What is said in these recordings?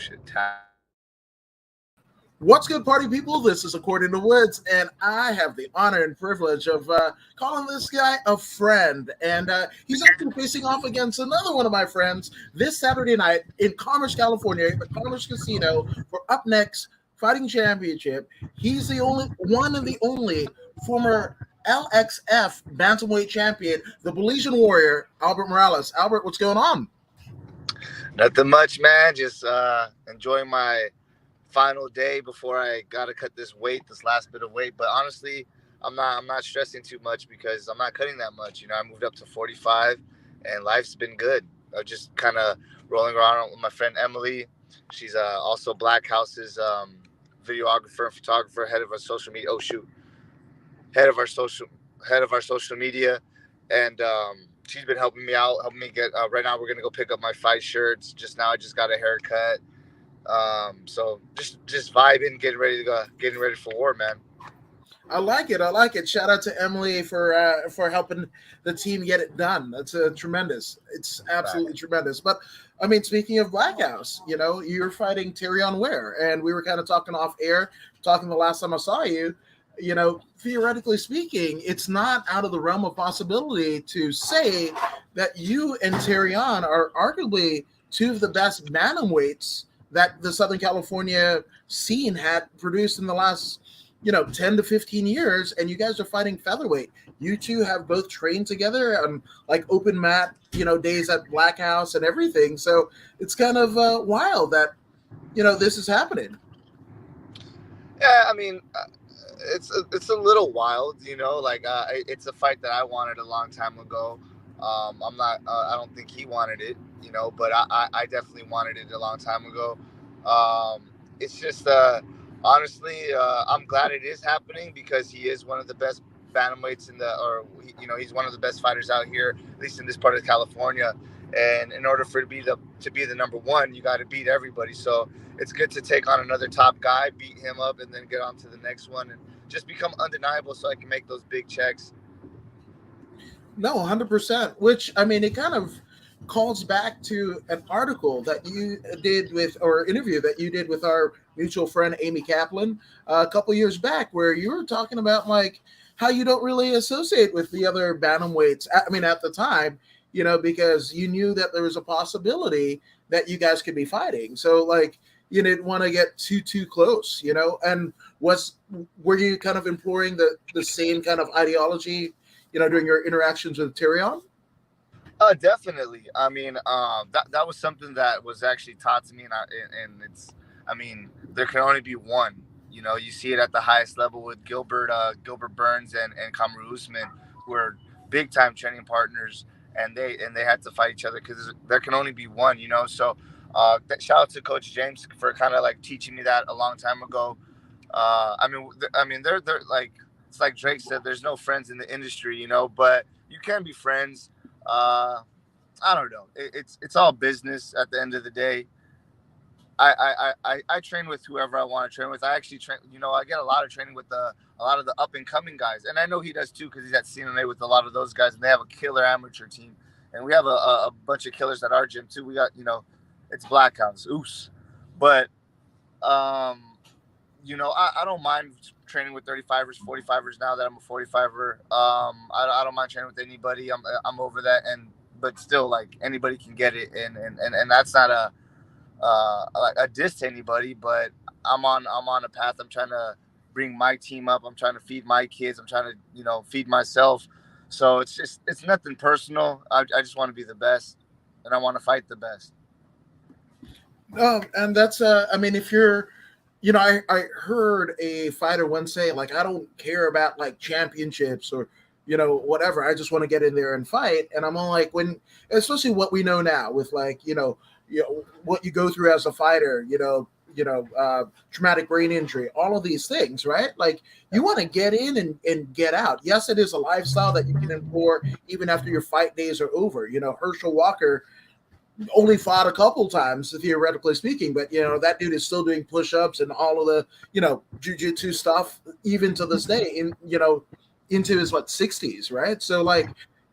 shit. What's good, party people? This is According to Woods, and I have the honor and privilege of calling this guy a friend. And he's actually facing off against another one of my friends this Saturday night in Commerce, California, at the Commerce Casino for UpNext Fighting Championship. He's the only one and the only former LXF Bantamweight Champion, the Belizean Warrior, Albert Morales. Albert, what's going on? Nothing much, man. Just enjoying my final day before I gotta cut this last bit of weight. But honestly, I'm not stressing too much because I'm not cutting that much. You know, I moved up to 45 and life's been good. I'm just kind of rolling around with my friend Emily. She's also Black House's videographer and photographer, head of our social media. Head of our social media, and she's been helping me out, helping me get. Right now, we're gonna go pick up my fight shirts. Just now, I just got a haircut. So just vibing, getting ready for war, man. I like it. Shout out to Emily for helping the team get it done. That's tremendous. It's absolutely tremendous. But I mean, speaking of Black House, you know, you're fighting Terrion Ware, and we were kind of talking off air, talking the last time I saw you. You know, theoretically speaking, it's not out of the realm of possibility to say that you and Terrion are arguably two of the best bantamweights that the Southern California scene had produced in the last, 10 to 15 years, and you guys are fighting featherweight. You two have both trained together on like open mat, days at Black House and everything. So it's kind of wild that, this is happening. Yeah, I mean, it's a little wild, it's a fight that I wanted a long time ago. I'm not. I don't think he wanted it, but I definitely wanted it a long time ago. It's just honestly, I'm glad it is happening because he is one of the best bantamweights he's one of the best fighters out here, at least in this part of California. And in order for it to be the number one, you got to beat everybody. So it's good to take on another top guy, beat him up, and then get on to the next one and just become undeniable so I can make those big checks. No, 100%, which, I mean, it kind of calls back to an article that you did interview that you did with our mutual friend, Amy Kaplan, a couple years back, where you were talking about, like, how you don't really associate with the other bantamweights. I mean, at the time, because you knew that there was a possibility that you guys could be fighting. So, like, you didn't want to get too close, and were you kind of employing the same kind of ideology during your interactions with Terrion? Definitely. I mean, that was something that was actually taught to me, and there can only be one. You see it at the highest level with Gilbert Burns and Kamaru Usman, who are big time training partners, and they had to fight each other because there can only be one. So shout out to Coach James for kind of like teaching me that a long time ago. They're like, it's like Drake said, there's no friends in the industry, but you can be friends. I don't know. It's all business at the end of the day. I train with whoever I want to train with. I actually train, I get a lot of training with a lot of the up and coming guys, and I know he does too because he's at CMA with a lot of those guys, and they have a killer amateur team, and we have a bunch of killers at our gym too. We got it's Black House, oos, but I don't mind training with 35ers, 45ers now that I'm a 45er. I don't mind training with anybody. I'm over that, but still, like, anybody can get it, and that's not a diss to anybody, but I'm on a path. I'm trying to bring my team up. I'm trying to feed my kids. I'm trying to feed myself. So it's nothing personal. I just want to be the best, and I want to fight the best. And that's if you're I heard a fighter once say, like, I don't care about like championships or whatever. I just want to get in there and fight. And I'm all like, especially what we know now with like what you go through as a fighter, traumatic brain injury, all of these things, right? Like, you want to get in and get out. Yes, it is a lifestyle that you can employ even after your fight days are over. Herschel Walker only fought a couple times, theoretically speaking, but that dude is still doing push-ups and all of the jiu-jitsu stuff even to this day into his 60s, right? So like,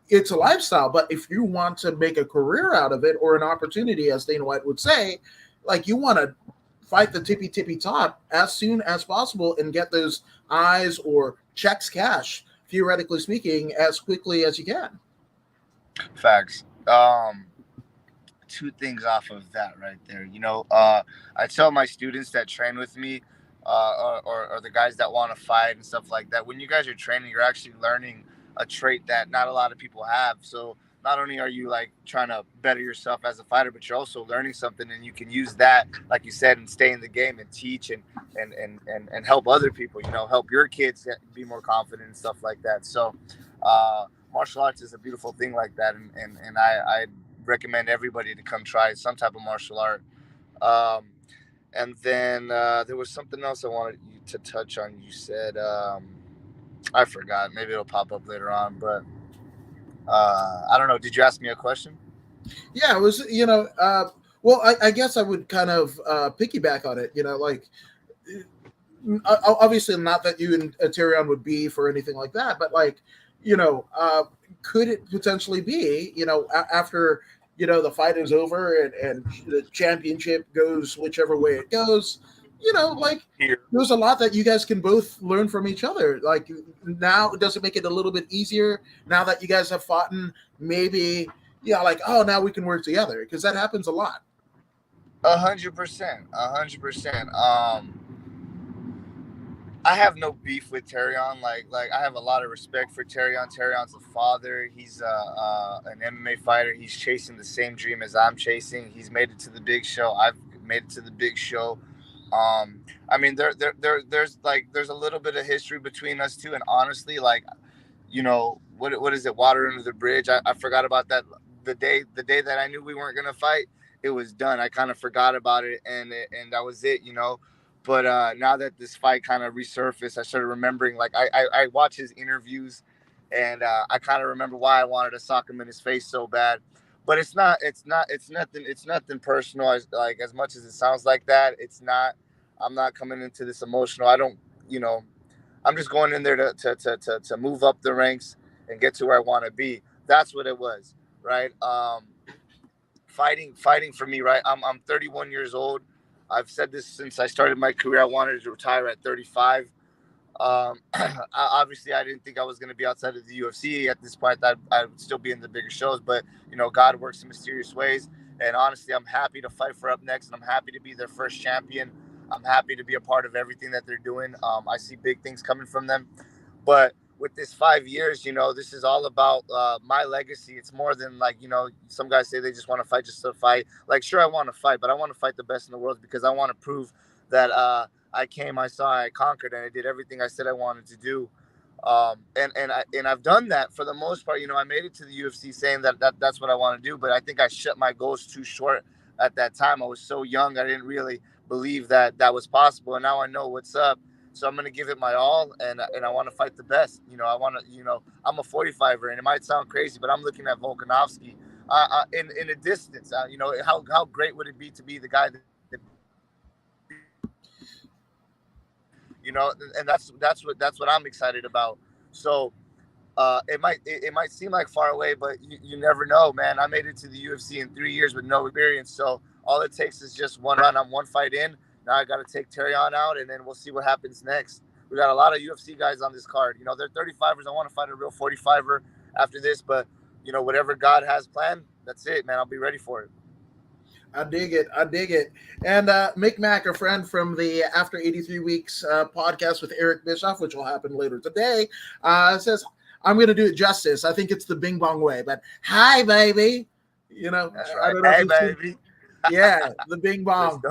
it's a lifestyle, but if you want to make a career out of it or an opportunity, as Dana White would say, like you want to fight the tippy top as soon as possible and get those eyes or checks cash, theoretically speaking, as quickly as you can. Facts. Two things off of that right there. I tell my students that train with me, or the guys that want to fight and stuff like that. When you guys are training, you're actually learning a trait that not a lot of people have. So not only are you like trying to better yourself as a fighter, but you're also learning something, and you can use that, like you said, and stay in the game and teach and help other people. Help your kids be more confident and stuff like that. So, martial arts is a beautiful thing like that, and I recommend everybody to come try some type of martial art. And then there was something else I wanted you to touch on. You said, I forgot. Maybe it'll pop up later on, but I don't know. Did you ask me a question? Yeah, it was, well, I guess I would kind of piggyback on it, like, obviously not that you and Terrion would beef or anything like that, but like, could it potentially be, after, the fight is over and the championship goes whichever way it goes, like there's a lot that you guys can both learn from each other. Like now, does it make it a little bit easier now that you guys have fought and maybe, like, oh, now we can work together? Because that happens a lot. 100%, 100%. I have no beef with Terrion. Like I have a lot of respect for Terrion. Terrion's a father. He's an MMA fighter. He's chasing the same dream as I'm chasing. He's made it to the big show. I've made it to the big show. I mean, there's a little bit of history between us two, and honestly, like, what is it? Water under the bridge. I forgot about that. The day that I knew we weren't gonna fight, it was done. I kind of forgot about it, and that was it. But now that this fight kind of resurfaced, I started remembering. Like I watch his interviews, and I kind of remember why I wanted to sock him in his face so bad. But it's nothing personal. As much as it sounds like that, it's not. I'm not coming into this emotional. I don't, I'm just going in there to move up the ranks and get to where I want to be. That's what it was, right? Fighting for me, right? I'm 31 years old. I've said this since I started my career. I wanted to retire at 35. Obviously, I didn't think I was going to be outside of the UFC at this point. I would still be in the bigger shows, but God works in mysterious ways. And honestly, I'm happy to fight for UpNext, and I'm happy to be their first champion. I'm happy to be a part of everything that they're doing. I see big things coming from them. But with this 5 years, this is all about my legacy. It's more than like, some guys say they just want to fight just to fight. Like, sure, I want to fight, but I want to fight the best in the world because I want to prove that I came, I saw, I conquered, and I did everything I said I wanted to do. And I've done that for the most part. I made it to the UFC saying that's what I want to do, but I think I shut my goals too short at that time. I was so young, I didn't really believe that was possible, and now I know what's up. So I'm gonna give it my all, and I want to fight the best. I want to. I'm a 45er, and it might sound crazy, but I'm looking at Volkanovski in a distance. How great would it be to be the guy that and that's what I'm excited about. So it might seem like far away, but you never know, man. I made it to the UFC in 3 years with no experience, so all it takes is just one run. I'm one fight in. Now I got to take Terrion out, and then we'll see what happens next. We got a lot of UFC guys on this card. They're 35ers. I want to fight a real 45er after this, but whatever God has planned, that's it, man. I'll be ready for it. I dig it. And Mick Mack, a friend from the After 83 Weeks podcast with Eric Bischoff, which will happen later today, says, I'm going to do it justice. I think it's the Bing Bong way, but hi, baby. That's right. I don't know hey, if baby. Yeah, the Bing Bong.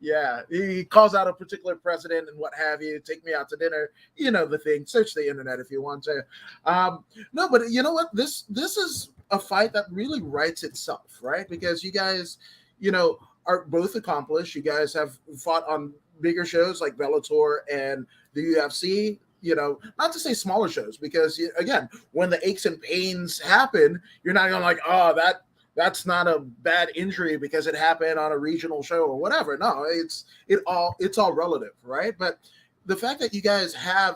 Yeah, he calls out a particular president and what have you. Take me out to dinner. The thing. Search the internet if you want to. No, but you know what? This is a fight that really writes itself, right? Because you guys, are both accomplished. You guys have fought on bigger shows like Bellator and the UFC. Not to say smaller shows, because again, when the aches and pains happen, you're not going like, oh, that's not a bad injury because it happened on a regional show or whatever. No, it's all relative, right? But the fact that you guys have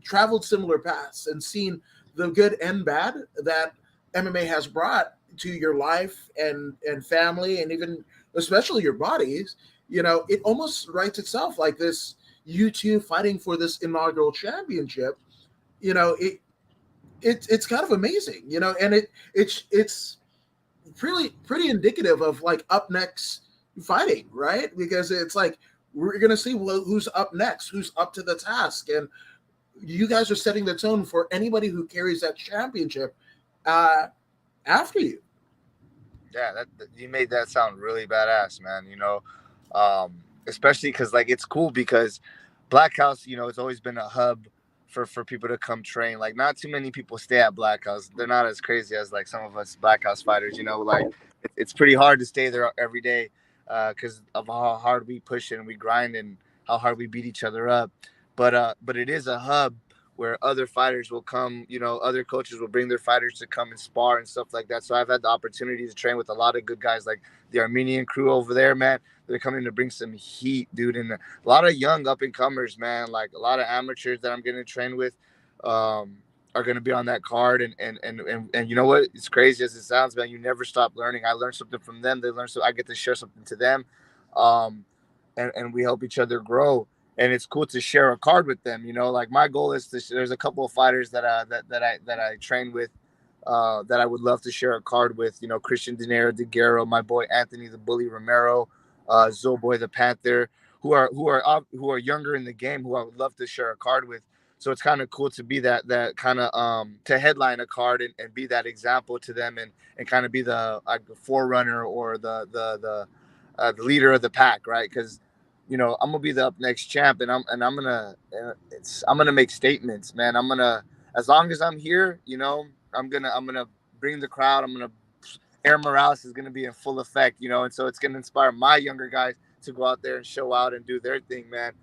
traveled similar paths and seen the good and bad that MMA has brought to your life and family, and even especially your bodies, it almost writes itself like this. You two fighting for this inaugural championship, it's kind of amazing, and it's pretty indicative of like up next fighting, right? Because it's like we're gonna see who's up next, who's up to the task, and you guys are setting the tone for anybody who carries that championship after you. Yeah, that you made that sound really badass, man. Especially because like it's cool because Black House, it's always been a hub for people to come train. Like not too many people stay at Black House. They're not as crazy as like some of us Black House fighters. Like it's pretty hard to stay there every day because of how hard we push and we grind and how hard we beat each other up. But it is a hub where other fighters will come, other coaches will bring their fighters to come and spar and stuff like that. So I've had the opportunity to train with a lot of good guys, like the Armenian crew over there, man. They're coming to bring some heat, dude. And a lot of young up and comers, man, like a lot of amateurs that I'm going to train with are going to be on that card. And you know what? It's crazy as it sounds, man. You never stop learning. I learn something from them. They learn, so I get to share something to them. And we help each other grow. And it's cool to share a card with them. Like my goal is to. There's a couple of fighters that I train with that I would love to share a card with. Christian Dinero, DeGuerro, my boy Anthony the Bully Romero, Zoboy the Panther, who are younger in the game, who I would love to share a card with. So it's kind of cool to be that kind of to headline a card and be that example to them and kind of be the forerunner or the leader of the pack, right? Because I'm gonna be the UpNext champ, and I'm gonna make statements, man. As long as I'm here, I'm gonna bring the crowd. Air Morales is gonna be in full effect, and so it's gonna inspire my younger guys to go out there and show out and do their thing, man.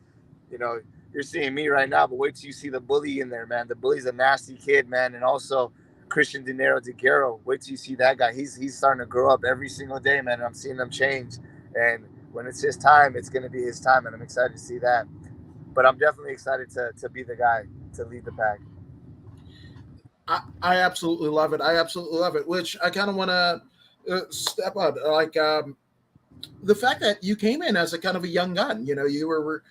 You're seeing me right now, but wait till you see the Bully in there, man. The Bully's a nasty kid, man, and also Christian Dinero DeGuerro. Wait till you see that guy. He's starting to grow up every single day, man. And I'm seeing him change, and when it's his time, it's going to be his time, and I'm excited to see that. But I'm definitely excited to be the guy to lead the pack. I absolutely love it. I absolutely love it. Which I kind of want to step on, like the fact that you came in as a kind of a young gun. You were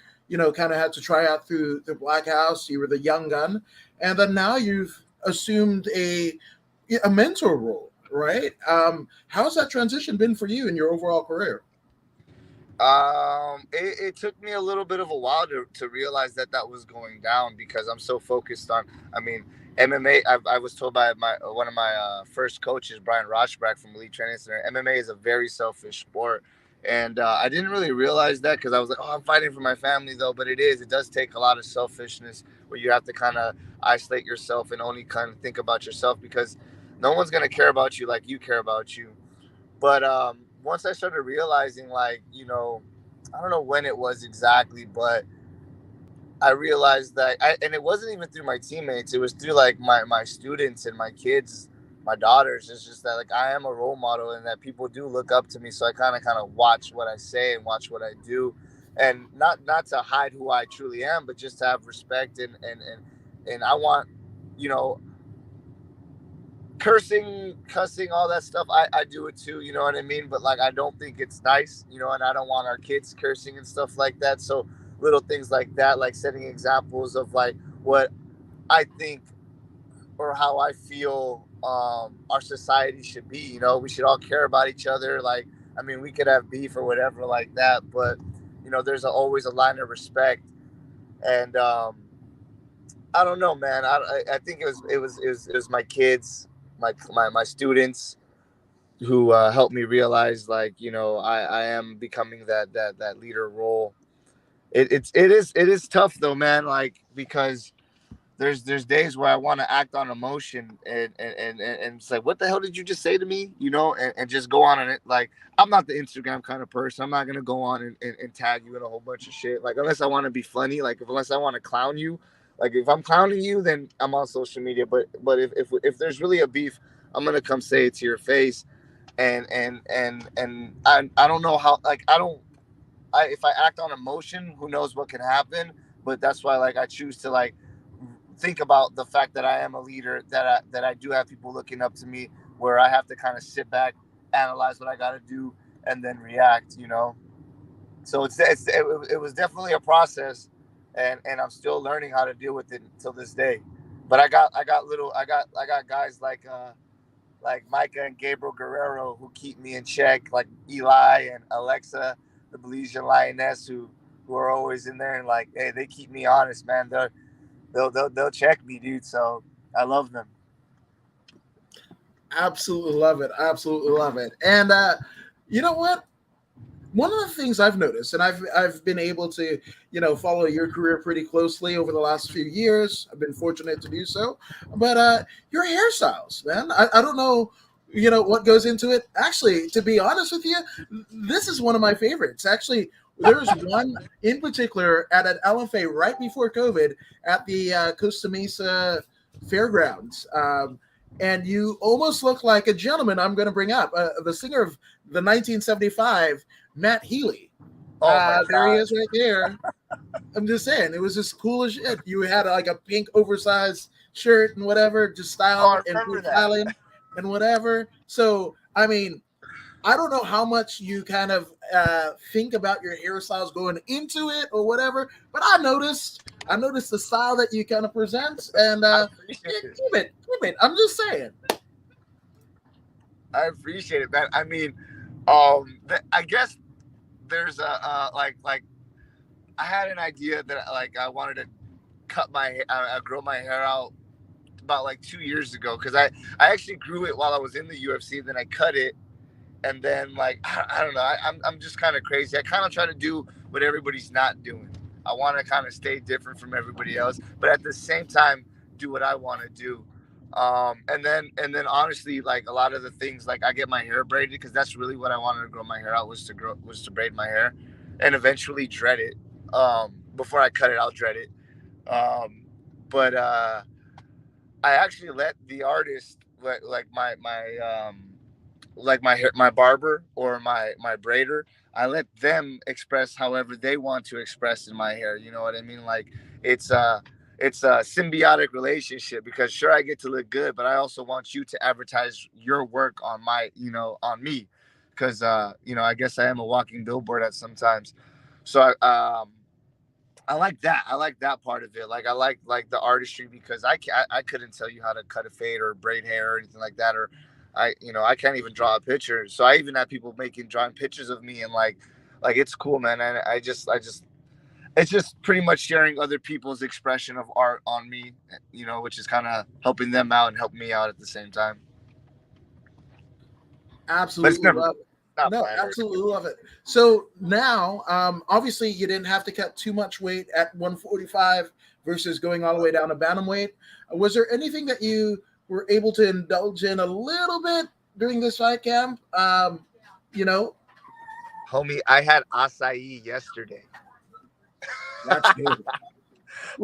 kind of had to try out through the Black House. You were the young gun, and then now you've assumed a mentor role, right? How's that transition been for you in your overall career? It took me a little bit of a while to realize that was going down because I'm so focused on, MMA. I was told by one of my first coaches, Brian Rochbrack from Elite Training Center, MMA is a very selfish sport. And I didn't really realize that because I was like, oh, I'm fighting for my family, though. But it does take a lot of selfishness where you have to kind of isolate yourself and only kind of think about yourself because no one's going to care about you like you care about you. But once I started realizing, like, I don't know when it was exactly, but I realized that, and it wasn't even through my teammates. It was through like my students and my kids, my daughters. It's just that like I am a role model and that people do look up to me. So I kind of watch what I say and watch what I do, and not to hide who I truly am, but just to have respect and I want, you know, cussing, all that stuff. I do it too, you know what I mean? But like I don't think it's nice, and I don't want our kids cursing and stuff like that. So little things like that, like setting examples of like what I think or how I feel our society should be. We should all care about each other. Like, we could have beef or whatever like that, but there's always a line of respect. And I don't know, man. I think it was my kids, my students who helped me realize, like, I am becoming that leader role. It is tough though, man. Like, because there's days where I want to act on emotion and it's like, what the hell did you just say to me? And just go on it. Like, I'm not the Instagram kind of person. I'm not gonna go on and tag you in a whole bunch of shit. Like, unless I want to be funny, like unless I want to clown you. Like, if I'm clowning you, then I'm on social media. But if there's really a beef, I'm gonna come say it to your face. And I don't know how, like, if I act on emotion, who knows what can happen. But that's why, like, I choose to, like, think about the fact that I am a leader, that I do have people looking up to me, where I have to kind of sit back, analyze what I got to do, and then react, you know. So it was definitely a process, and I'm still learning how to deal with it until this day. But I got guys like Micah and Gabriel Guerrero who keep me in check, like Eli and Alexa, the Belizean Lioness, who are always in there and like, hey, they keep me honest, man. They'll check me, dude. So I love them. Absolutely love it. Absolutely love it. And you know what? One of the things I've noticed, and I've been able to, follow your career pretty closely over the last few years. I've been fortunate to do so. But your hairstyles, man, I don't know, what goes into it. Actually, to be honest with you, this is one of my favorites. Actually, there's one in particular at an LFA right before COVID at the Costa Mesa Fairgrounds. And you almost look like a gentleman I'm going to bring up, the singer of the 1975, Matt Healy. There he is right there. I'm just saying, it was just cool as shit. You had like a pink oversized shirt and whatever, just styled and styling and whatever. So, I mean, I don't know how much you kind of think about your hairstyles going into it or whatever, but I noticed the style that you kind of present, and keep it. I'm just saying. I appreciate it, man. I mean, I guess there's a like I had an idea that like I wanted to grow my hair out about like 2 years ago because I actually grew it while I was in the UFC. Then I cut it, and then like I don't know. I'm just kind of crazy. I kind of try to do what everybody's not doing. I want to kind of stay different from everybody else, but at the same time do what I want to do. And then honestly, like a lot of the things, like I get my hair braided because that's really what I wanted to grow my hair out was to braid my hair, and eventually dread it. Before I cut it, I'll dread it. But I actually let the artist, like my barber or my braider, I let them express however they want to express in my hair. You know what I mean? Like it's it's a symbiotic relationship because sure I get to look good, but I also want you to advertise your work on on me, because I guess I am a walking billboard at sometimes. So I like that. I like that part of it. Like I like the artistry because I couldn't tell you how to cut a fade or braid hair or anything like that, or I can't even draw a picture. So I even have people drawing pictures of me, and like it's cool, man. And I just it's just pretty much sharing other people's expression of art on me, which is kind of helping them out and helping me out at the same time. Absolutely love it. No, absolutely love it. So now, obviously, you didn't have to cut too much weight at 145 versus going all the way down to bantamweight. Was there anything that you were able to indulge in a little bit during this fight camp? Homie, I had acai yesterday. That's good.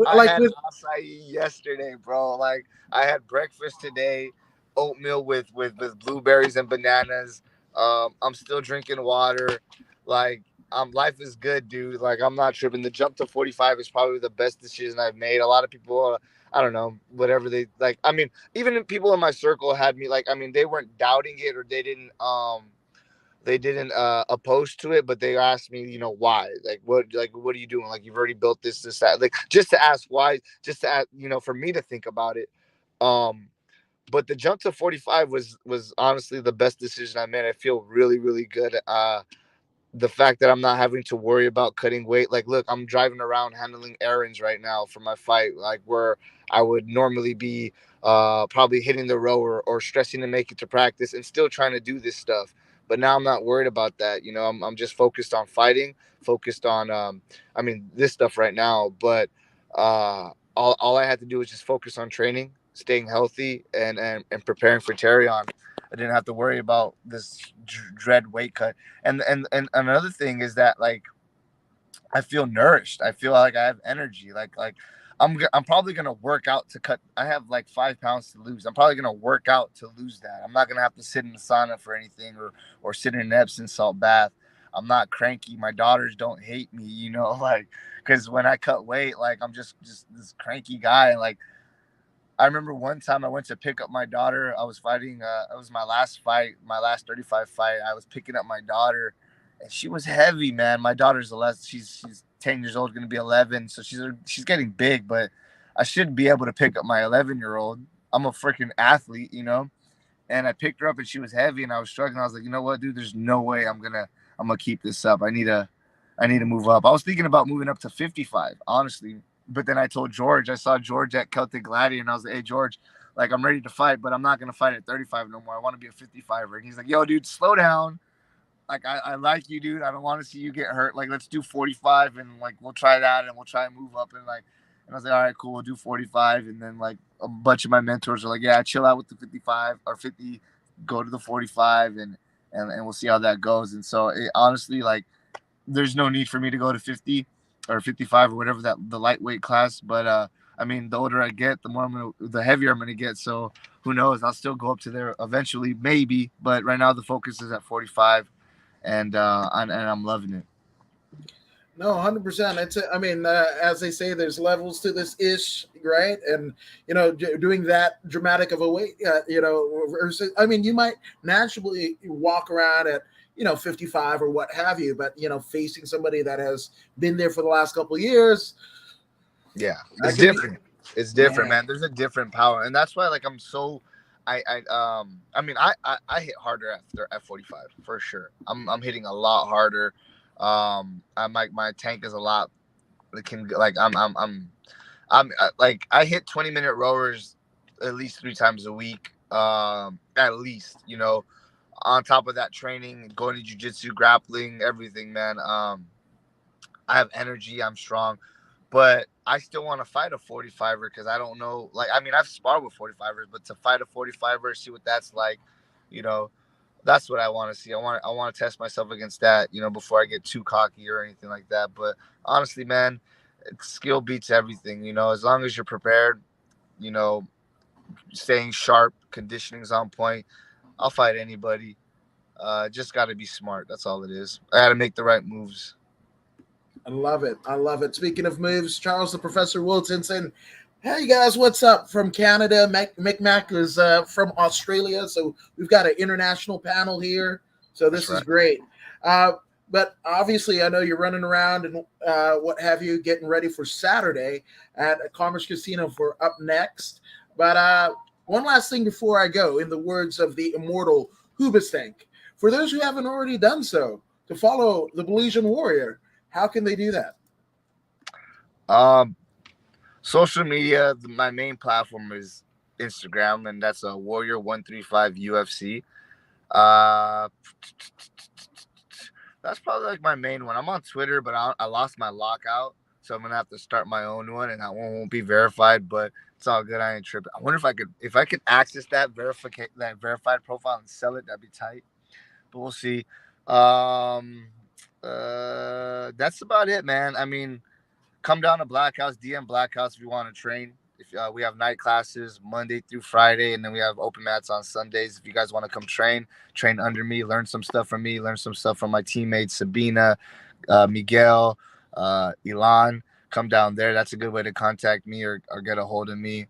I had acai yesterday, bro. Like I had breakfast today, oatmeal with blueberries and bananas. I'm still drinking water. Like life is good, dude. Like I'm not tripping. The jump to 45 is probably the best decision I've made. A lot of people, I don't know, whatever they like. I mean, even people in my circle had me like. I mean, they weren't doubting it or they didn't oppose to it, but they asked me, why, what are you doing, like you've already built this that, like just to ask why, just to ask, for me to think about it. But the jump to 45 was honestly the best decision I made. I feel really really good. The fact that I'm not having to worry about cutting weight, like look, I'm driving around handling errands right now for my fight, like where I would normally be probably hitting the row or stressing to make it to practice and still trying to do this stuff. But now I'm not worried about that. I'm just focused on fighting, focused on this stuff right now. But all I had to do was just focus on training, staying healthy, and preparing for Terrion. I didn't have to worry about this dread weight cut. And another thing is that like I feel nourished. I feel like I have energy. Like I'm probably gonna work out to cut. I have like 5 pounds to lose. I'm probably gonna work out to lose that. I'm not gonna have to sit in the sauna for anything or sit in an Epsom salt bath. I'm not cranky. My daughters don't hate me, like because when I cut weight, like I'm just this cranky guy, and like I remember one time I went to pick up my daughter. I was fighting. It was my last fight, my last 35 fight. I was picking up my daughter, and she was heavy, man. My daughter's 11. She's 10 years old, going to be 11, so she's getting big. But I should be able to pick up my 11-year-old. I'm a freaking athlete, you know. And I picked her up, and she was heavy, and I was struggling. I was like, you know what, dude? There's no way I'm gonna keep this up. I need to move up. I was thinking about moving up to 55, honestly. But then I told George, I saw George at Celtic Gladiator, and I was like, hey, George, like, I'm ready to fight, but I'm not going to fight at 35 no more. I want to be a 55er. And he's like, yo, dude, slow down. Like, I like you, dude. I don't want to see you get hurt. Like, let's do 45, and, like, we'll try that, and we'll try and move up. And, like, and I was like, all right, cool, we'll do 45. And then, like, a bunch of my mentors are like, yeah, chill out with the 55 or 50, go to the 45, and we'll see how that goes. And so, honestly, like, there's no need for me to go to 50 or 55 or whatever the lightweight class. But I mean, the older I get, the heavier I'm gonna get. So who knows? I'll still go up to there eventually, maybe. But right now the focus is at 45, and I'm loving it. No, 100%. I mean, as they say, there's levels to this ish, right? And doing that dramatic of a weight, versus, I mean, you might naturally walk around at 55 or what have you, but facing somebody that has been there for the last couple of years, yeah, it's different. It's different, man. There's a different power, and that's why, like, I'm so. I mean, I hit harder at 45 for sure. I'm hitting a lot harder. My tank is a lot. It can, like, I'm like, I hit 20-minute rowers at least 3 times a week. At least, on top of that, training, going to jiu-jitsu, grappling, everything, man. I have energy. I'm strong, but I still want to fight a 45er because I don't know. Like, I mean, I've sparred with 45ers, but to fight a 45er, see what that's like, that's what I want to see. I want to test myself against that, before I get too cocky or anything like that. But honestly, man, skill beats everything. As long as you're prepared, staying sharp, conditioning's on point. I'll fight anybody. Just got to be smart. That's all it is. I got to make the right moves. I love it. I love it. Speaking of moves, Charles the Professor Wilton saying, hey guys, what's up from Canada? Mac is from Australia, so we've got an international panel here. So this is great. But obviously, I know you're running around and what have you, getting ready for Saturday at a Commerce Casino for UpNext. But one last thing before I go, in the words of the immortal Hoobastank, for those who haven't already done so, to follow the Belizean Warrior, how can they do that? Social media, my main platform is Instagram, and that's a Warrior135 UFC. That's probably, like, my main one. I'm on Twitter, but I lost my lockout, so I'm gonna have to start my own one, and that one won't be verified, but it's all good. I ain't tripping. I wonder if I could access that verified profile and sell it. That'd be tight. But we'll see. That's about it, man. I mean, come down to Black House, DM Black House if you want to train. If we have night classes Monday through Friday, and then we have open mats on Sundays. If you guys want to come train under me, learn some stuff from me, learn some stuff from my teammates, Sabina, Miguel, Ilan, come down there. That's a good way to contact me or get a hold of me.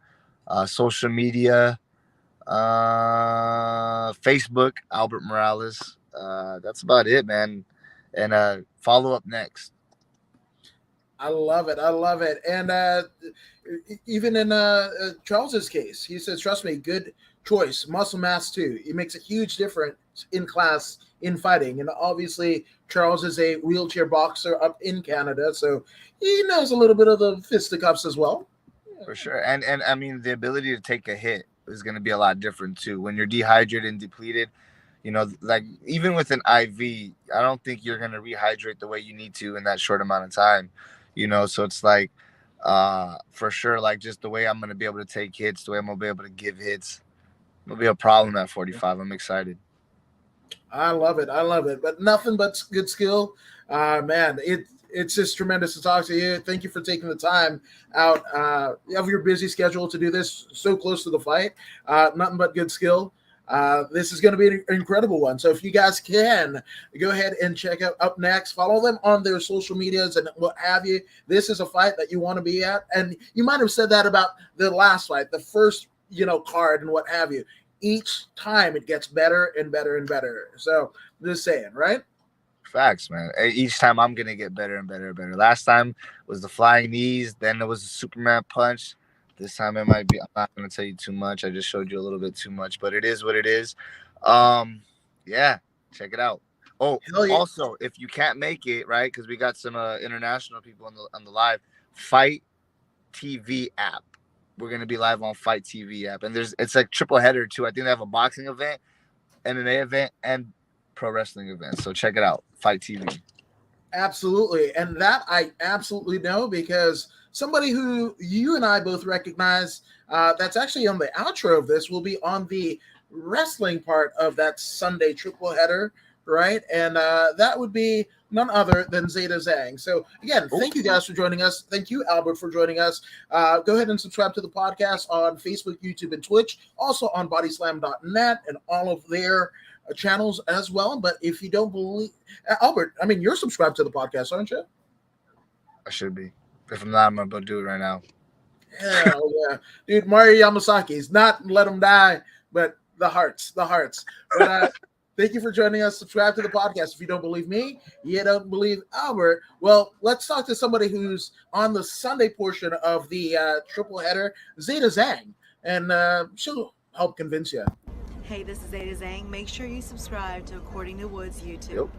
Social media, Facebook, Albert Morales. That's about it, man. And follow UpNext. I love it. I love it. And even in Charles's case, he says, trust me, good choice. Muscle mass, too. It makes a huge difference in class, in fighting. And obviously, Charles is a wheelchair boxer up in Canada, so he knows a little bit of the fisticuffs as well. For sure. And I mean, the ability to take a hit is going to be a lot different, too. When you're dehydrated and depleted, like, even with an IV, I don't think you're going to rehydrate the way you need to in that short amount of time. So it's like, for sure, like, just the way I'm going to be able to take hits, the way I'm going to be able to give hits, it'll be a problem at 45. I'm excited. I love it. I love it. But nothing but good skill. Man, it's just tremendous to talk to you. Thank you for taking the time out of your busy schedule to do this so close to the fight. Nothing but good skill. This is going to be an incredible one. So if you guys can, go ahead and check out UpNext. Follow them on their social medias and what have you. This is a fight that you want to be at. And you might have said that about the last fight, the first, card and what have you. Each time it gets better and better and better. So just saying, right? Facts, man. Each time I'm gonna get better and better and better. Last time was the flying knees, then it was the Superman punch. This time it might be. I'm not gonna tell you too much. I just showed you a little bit too much, but it is what it is. Yeah, check it out. Oh, Yeah. also, if you can't make it, right, because we got some international people on the live Fight TV app. We're gonna be live on Fight TV app, and it's like triple header too. I think they have a boxing event, MMA event, and pro wrestling event. So check it out, Fight TV. Absolutely. And that I absolutely know because somebody who you and I both recognize that's actually on the outro of this will be on the wrestling part of that Sunday triple header, right? And that would be none other than Zeta Zhang. So again, thank you guys for joining us. Thank you, Albert, for joining us. Go ahead and subscribe to the podcast on Facebook, YouTube, and Twitch. Also on bodyslam.net and all of their channels as well. But if you don't believe, Albert, I mean, you're subscribed to the podcast, aren't you? I should be. If I'm not, I'm about to do it right now. Hell yeah. Dude, Mario Yamasaki's not let him die, but the hearts. But thank you for joining us. Subscribe to the podcast. If you don't believe me, you don't believe Albert. Well, let's talk to somebody who's on the Sunday portion of the triple header, Zeta Zhang, and she'll help convince you. Hey, this is Zeta Zhang. Make sure you subscribe to According to Woods YouTube. Yep.